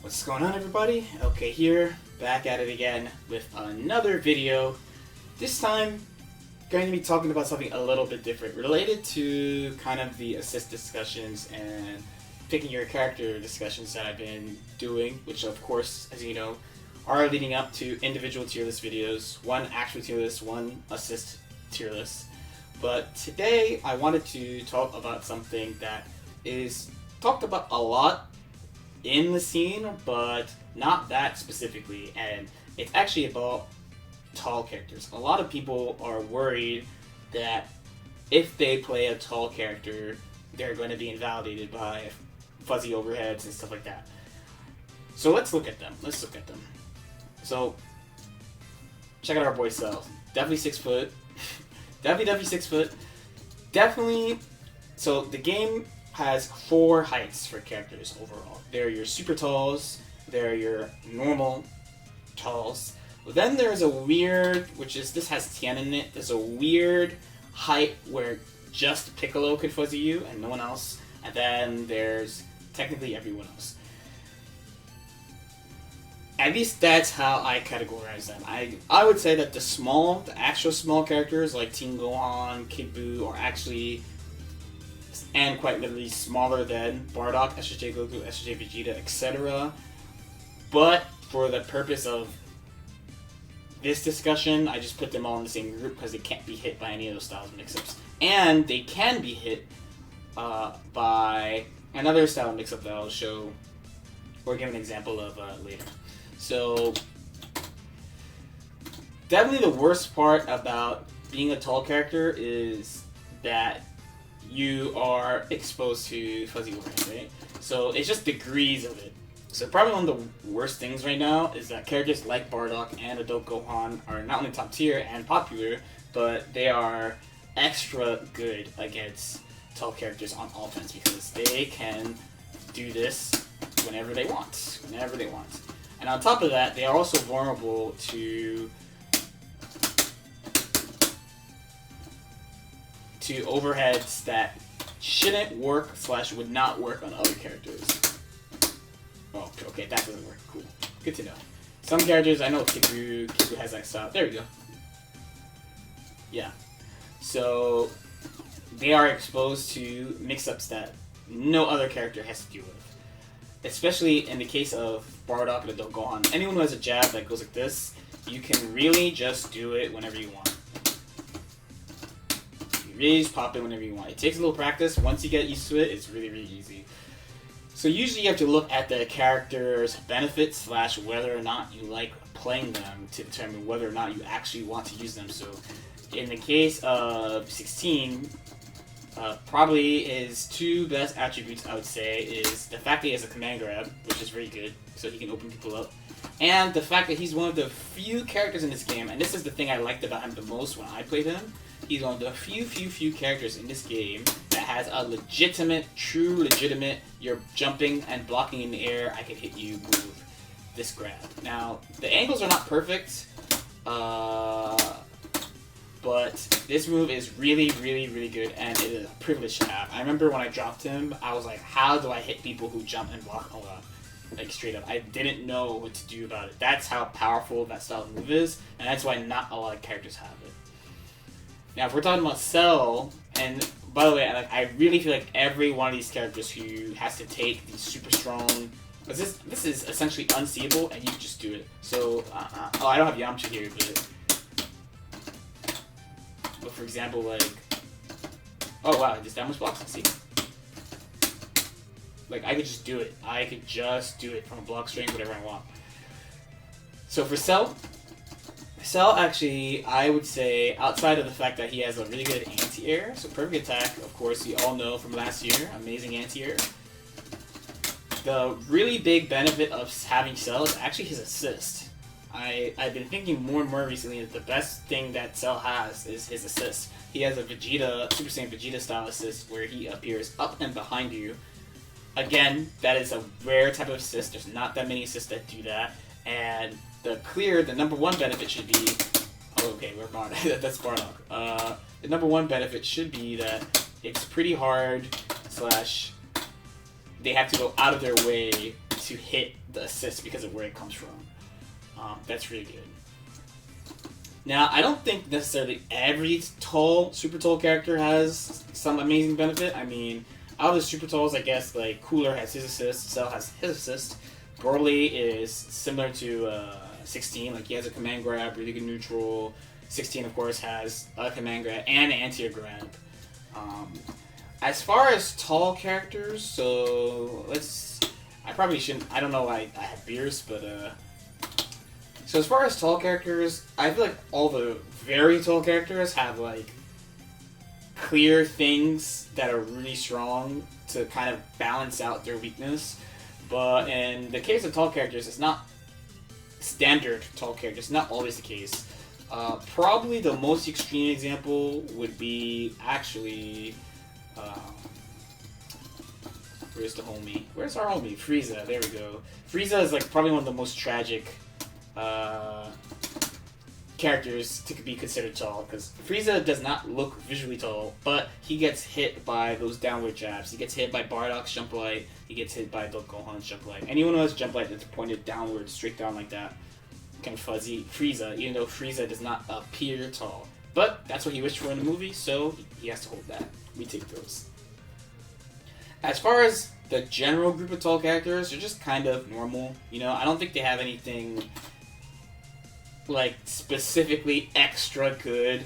What's going on, everybody? Okay, here, back at it again with another video. This time, going to be talking about something a little bit different, related to kind of the assist discussions and picking your character discussions that I've been doing, which of course, as you know, are leading up to individual tier list videos, one actual tier list, one assist tier list. But today, I wanted to talk about something that is talked about a lot in the scene, but not that specifically, and it's actually about tall characters. A lot of people are worried that if they play a tall character, they're going to be invalidated by fuzzy overheads and stuff like that. So let's look at them. So, check out our boy Cell. Definitely 6 foot. Definitely 6 foot. Definitely. So the game has 4 heights for characters overall. They're your super talls, they're your normal talls. Then there's a weird, this has Tien in it, there's a weird height where just Piccolo could fuzzy you and no one else. And then there's technically everyone else. At least that's how I categorize them. I would say that the actual small characters like Teen Gohan, Kid Buu are actually, and quite literally, smaller than Bardock, SSJ Goku, SSJ Vegeta, etc. But for the purpose of this discussion, I just put them all in the same group because they can't be hit by any of those styles mix-ups. And they can be hit by another style mix-up that I'll show or give an example of later. So, definitely the worst part about being a tall character is that you are exposed to fuzzy overhead, right? So it's just degrees of it. So probably one of the worst things right now is that characters like Bardock and Adult Gohan are not only top tier and popular, but they are extra good against tall characters on offense because they can do this whenever they want. And on top of that, they are also vulnerable to overheads that shouldn't work / would not work on other characters. Oh, okay, that doesn't work. Cool. Good to know. Some characters, I know Kid Buu has that style. There we go. Yeah. So, they are exposed to mix-ups that no other character has to deal with. Especially in the case of Bardock and Adult Gohan. Anyone who has a jab that goes like this, you can really just do it whenever you want. Really just pop it whenever you want. It takes a little practice. Once you get used to it, it's really, really easy. So usually you have to look at the character's benefits / whether or not you like playing them to determine whether or not you actually want to use them. So in the case of 16, probably his 2 best attributes, I would say, is the fact that he has a command grab, which is very good, so he can open people up. And the fact that he's one of the few characters in this game, and this is the thing I liked about him the most when I played him, he's one of the few characters in this game that has a legitimate, you're jumping and blocking in the air, I can hit you, move, this grab. Now, the angles are not perfect, but this move is really, really good, and it is a privilege to have. I remember when I dropped him, I was like, how do I hit people who jump and block a lot? Like, straight up. I didn't know what to do about it. That's how powerful that style of move is, and that's why not a lot of characters have it. Now, if we're talking about Cell, and by the way, I really feel like every one of these characters who has to take these super strong, because this is essentially unseeable, and you can just do it. So, oh, I don't have Yamcha here, but for example, like, oh wow, this damage blocks, see? Like, I could just do it. I could just do it from a block string, whatever I want. So for Cell actually, I would say, outside of the fact that he has a really good anti-air, so perfect attack, of course, we all know from last year, amazing anti-air. The really big benefit of having Cell is actually his assist. I've been thinking more and more recently that the best thing that Cell has is his assist. He has a Vegeta, Super Saiyan Vegeta style assist where he appears up and behind you. Again, that is a rare type of assist. There's not that many assists that do that. And the number one benefit should be... Oh, okay, we're Bardock. That's Bardock. The number one benefit should be that it's pretty hard / they have to go out of their way to hit the assist because of where it comes from. That's really good. Now, I don't think necessarily every super tall character has some amazing benefit. I mean, out of the super talls, I guess, like, Cooler has his assist, Cell has his assist. Broly is similar to 16, like, he has a command grab, really good neutral. 16, of course, has a command grab and an anti-air grab. As far as tall characters, so I probably shouldn't, I don't know why I have beers, but so as far as tall characters, I feel like all the very tall characters have, like, clear things that are really strong to kind of balance out their weakness. But in the case of tall characters, it's not standard tall characters. It's not always the case. Probably the most extreme example would be actually... where's the homie? Where's our homie? Frieza. There we go. Frieza is, like, probably one of the most tragic characters to be considered tall, because Frieza does not look visually tall, but he gets hit by those downward jabs. He gets hit by Bardock's jump light. He gets hit by Gohan's jump light. Anyone who has jump light that's pointed downward, straight down like that, can fuzzy Frieza, even though Frieza does not appear tall. But that's what he wished for in the movie, so he has to hold that. We take those. As far as the general group of tall characters, they're just kind of normal. You know, I don't think they have anything like specifically extra good.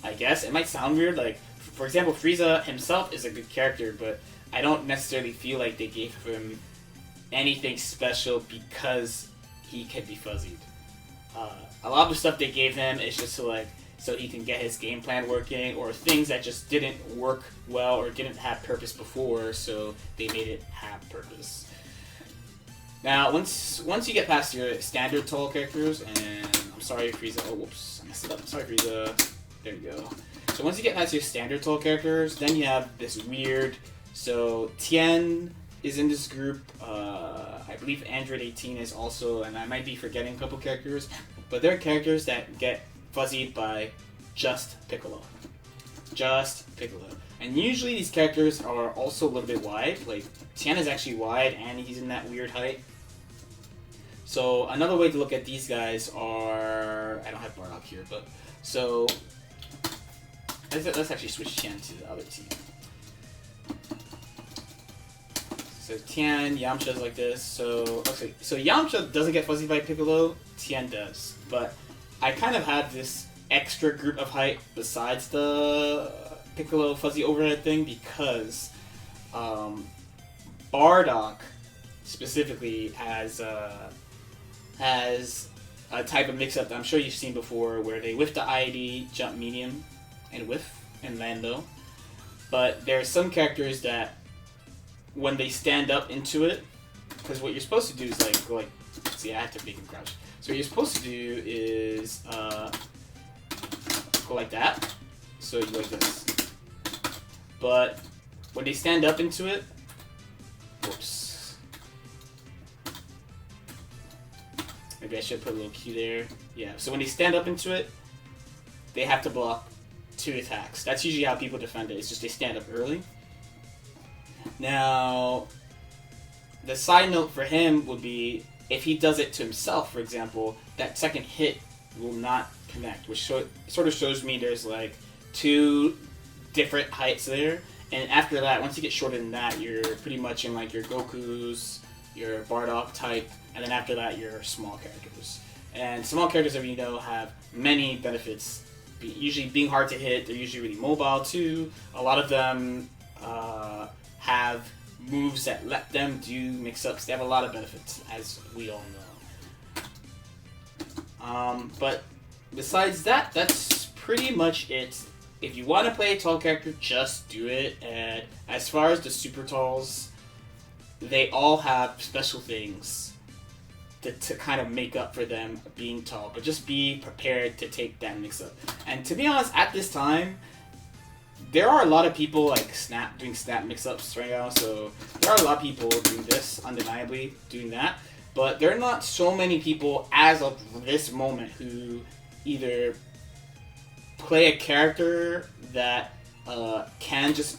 I guess it might sound weird. Like, for example, Frieza himself is a good character, but I don't necessarily feel like they gave him anything special because he can be fuzzied. A lot of the stuff they gave him is just so he can get his game plan working, or things that just didn't work well or didn't have purpose before, so they made it have purpose. Now, once you get past your standard tall characters, and I'm sorry, Frieza. Oh, whoops, I messed it up. I'm sorry, Frieza. There you go. So once you get past your standard tall characters, then you have this weird. So Tien is in this group. I believe Android 18 is also, and I might be forgetting a couple characters, but they're characters that get fuzzied by just Piccolo. Just Piccolo. And usually these characters are also a little bit wide. Like, Tien is actually wide, and he's in that weird height. So another way to look at these guys are... I don't have Bardock here, but... So... Let's actually switch Tien to the other team. So Tien, Yamcha's like this. So Yamcha doesn't get fuzzied by Piccolo, Tien does. But I kind of have this extra group of height besides the Piccolo fuzzy overhead thing because Bardock specifically has a type of mix-up that I'm sure you've seen before, where they whiff the IED, jump medium, and whiff and land low. But there are some characters that, when they stand up into it, because what you're supposed to do is like see, I have to make him crouch. So what you're supposed to do is go like that. So you go like this. But when they stand up into it, whoops. Maybe I should put a little Q there. Yeah. So when they stand up into it, they have to block 2 attacks. That's usually how people defend it. It's just they stand up early. Now, the side note for him would be, if he does it to himself, for example, that second hit will not connect, which sort of shows me there's like 2 different heights there. And after that, once you get shorter than that, you're pretty much in like your Goku's, your Bardock type, and then after that, your small characters. And small characters, as you know, have many benefits. Usually being hard to hit, they're usually really mobile too. A lot of them have moves that let them do mix-ups. They have a lot of benefits, as we all know. But besides that, that's pretty much it. If you want to play a tall character, just do it. And as far as the super talls, they all have special things to kind of make up for them being tall. But just be prepared to take that mix-up. And to be honest, at this time, there are a lot of people like doing snap mix-ups right now, so there are a lot of people doing this, undeniably doing that, but there are not so many people as of this moment who either play a character that can just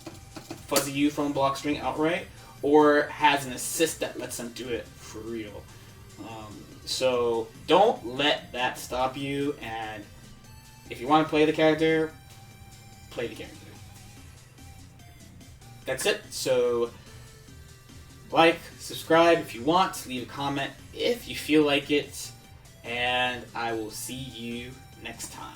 fuzzy you from block string outright, or has an assist that lets them do it for real. So don't let that stop you, and if you want to play the character, play the character. That's it. So like, subscribe if you want, leave a comment if you feel like it, and I will see you next time.